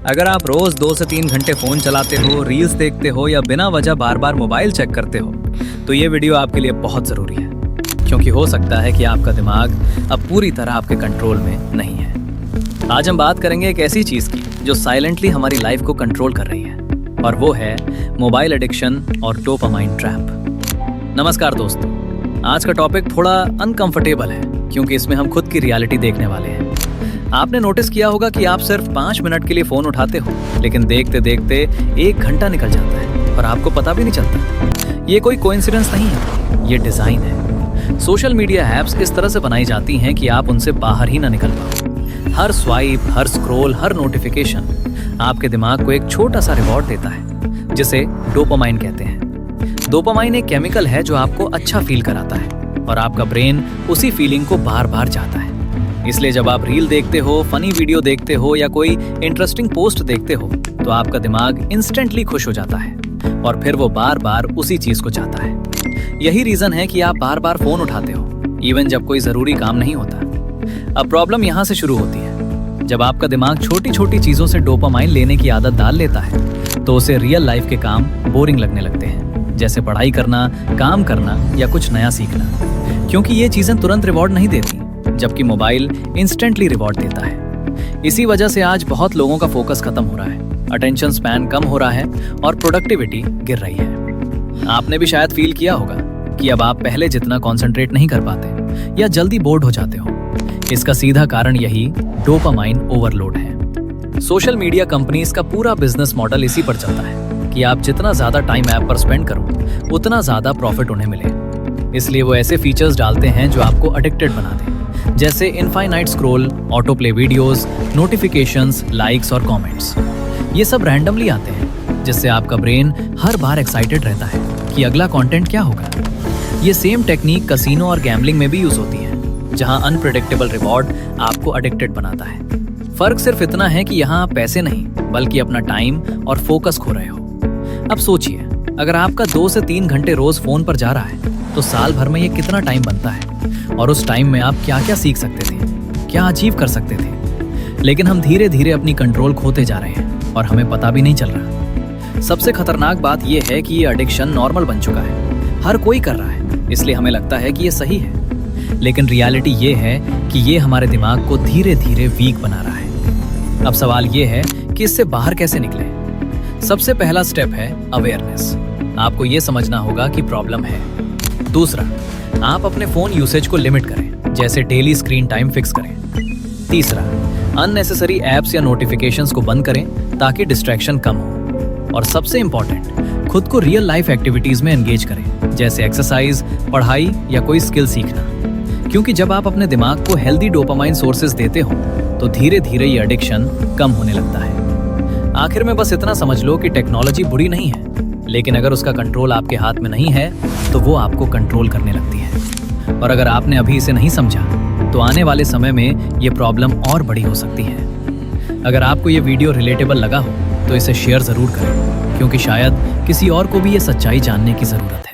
अगर आप रोज 2 से 3 घंटे फोन चलाते हो, रील्स देखते हो या बिना वजह बार बार मोबाइल चेक करते हो, तो ये वीडियो आपके लिए बहुत जरूरी है, क्योंकि हो सकता है कि आपका दिमाग अब पूरी तरह आपके कंट्रोल में नहीं है। आज हम बात करेंगे एक ऐसी चीज की जो साइलेंटली हमारी लाइफ को कंट्रोल कर रही है, और वो है मोबाइल एडिक्शन और डोपामाइन ट्रैप। नमस्कार दोस्तों, आज का टॉपिक थोड़ा अनकंफर्टेबल है, क्योंकि इसमें हम खुद की रियलिटी देखने वाले हैं। आपने नोटिस किया होगा कि आप सिर्फ 5 मिनट के लिए फोन उठाते हो, लेकिन देखते देखते 1 घंटा निकल जाता है और आपको पता भी नहीं चलता। ये कोई कोइंसिडेंस नहीं है, ये डिजाइन है। सोशल मीडिया ऐप्स इस तरह से बनाई जाती हैं कि आप उनसे बाहर ही ना निकल पाओ। हर स्वाइप, हर स्क्रॉल, हर नोटिफिकेशन आपके दिमाग को एक छोटा सा रिवॉर्ड देता है, जिसे डोपामाइन कहते हैं। डोपामाइन एक केमिकल है जो आपको अच्छा फील कराता है, और आपका ब्रेन उसी फीलिंग को बार बार चाहता है। इसलिए जब आप रील देखते हो, फनी वीडियो देखते हो या कोई इंटरेस्टिंग पोस्ट देखते हो, तो आपका दिमाग इंस्टेंटली खुश हो जाता है और फिर वो बार बार उसी चीज को चाहता है। यही रीजन है कि आप बार बार फोन उठाते हो, इवन जब कोई जरूरी काम नहीं होता। अब प्रॉब्लम यहाँ से शुरू होती है। जब आपका दिमाग छोटी छोटी चीजों से डोपामाइन लेने की आदत डाल लेता है, तो उसे रियल लाइफ के काम बोरिंग लगने लगते हैं, जैसे पढ़ाई करना, काम करना या कुछ नया सीखना, क्योंकि ये चीजें तुरंत रिवॉर्ड नहीं देती, जबकि मोबाइल इंस्टेंटली रिवॉर्ड देता है। इसी वजह से आज बहुत लोगों का फोकस खत्म हो रहा है, अटेंशन स्पैन कम हो रहा है और प्रोडक्टिविटी गिर रही है। आपने भी शायद फील किया होगा कि अब आप पहले जितना कंसंट्रेट नहीं कर पाते या जल्दी बोर्ड हो जाते हो। इसका सीधा कारण यही डोपामाइन ओवरलोड है। सोशल मीडिया कंपनीज का पूरा बिजनेस मॉडल इसी पर चलता है कि आप जितना ज्यादा टाइम ऐप पर स्पेंड करो, उतना ज्यादा प्रॉफिट उन्हें मिले। इसलिए वो ऐसे फीचर्स डालते हैं जो आपको एडिक्टेड बना दे, जैसे infinite scroll, auto play videos, notifications, likes और कमेंट्स। ये सब रैंडमली आते हैं, जिससे आपका ब्रेन हर बार एक्साइटेड रहता है कि अगला कंटेंट क्या होगा। ये सेम टेक्निक कसिनो और गैम्बलिंग में भी यूज होती है, जहां अनप्रेडिक्टेबल रिवॉर्ड आपको एडिक्टेड बनाता है। फर्क सिर्फ इतना है कि यहाँ आप पैसे नहीं, बल्कि अपना टाइम और फोकस खो रहे हो। अब सोचिए, अगर आपका 2 से 3 घंटे रोज फोन पर जा रहा है, तो साल भर में ये कितना टाइम बनता है, और उस टाइम में आप क्या क्या सीख सकते थे, क्या अचीव कर सकते थे। लेकिन हम धीरे धीरे अपनी कंट्रोल खोते जा रहे हैं और हमें पता भी नहीं चल रहा। सबसे खतरनाक बात यह है कि ये एडिक्शन नॉर्मल बन चुका है, हर कोई कर रहा है, इसलिए हमें लगता है कि ये सही है। लेकिन रियलिटी ये है कि ये हमारे दिमाग को धीरे धीरे वीक बना रहा है। अब सवाल ये है कि इससे बाहर कैसे निकले। सबसे पहला स्टेप है अवेयरनेस। आपको ये समझना होगा कि प्रॉब्लम है। दूसरा, आप अपने फोन यूसेज को लिमिट करें, जैसे डेली स्क्रीन टाइम फिक्स करें। तीसरा, अननेसेसरी एप्स या नोटिफिकेशंस को बंद करें ताकि डिस्ट्रैक्शन कम हो। और सबसे इंपॉर्टेंट, खुद को रियल लाइफ एक्टिविटीज में एंगेज करें, जैसे एक्सरसाइज, पढ़ाई या कोई स्किल सीखना। क्योंकि जब आप अपने दिमाग को हेल्दी डोपामाइन सोर्सेज देते हो, तो धीरे धीरे ये एडिक्शन कम होने लगता है। आखिर में बस इतना समझ लो कि टेक्नोलॉजी बुरी नहीं है, लेकिन अगर उसका कंट्रोल आपके हाथ में नहीं है, तो वो आपको कंट्रोल करने लगती है। और अगर आपने अभी इसे नहीं समझा, तो आने वाले समय में ये प्रॉब्लम और बड़ी हो सकती है। अगर आपको ये वीडियो रिलेटेबल लगा हो, तो इसे शेयर जरूर करें, क्योंकि शायद किसी और को भी ये सच्चाई जानने की जरूरत है।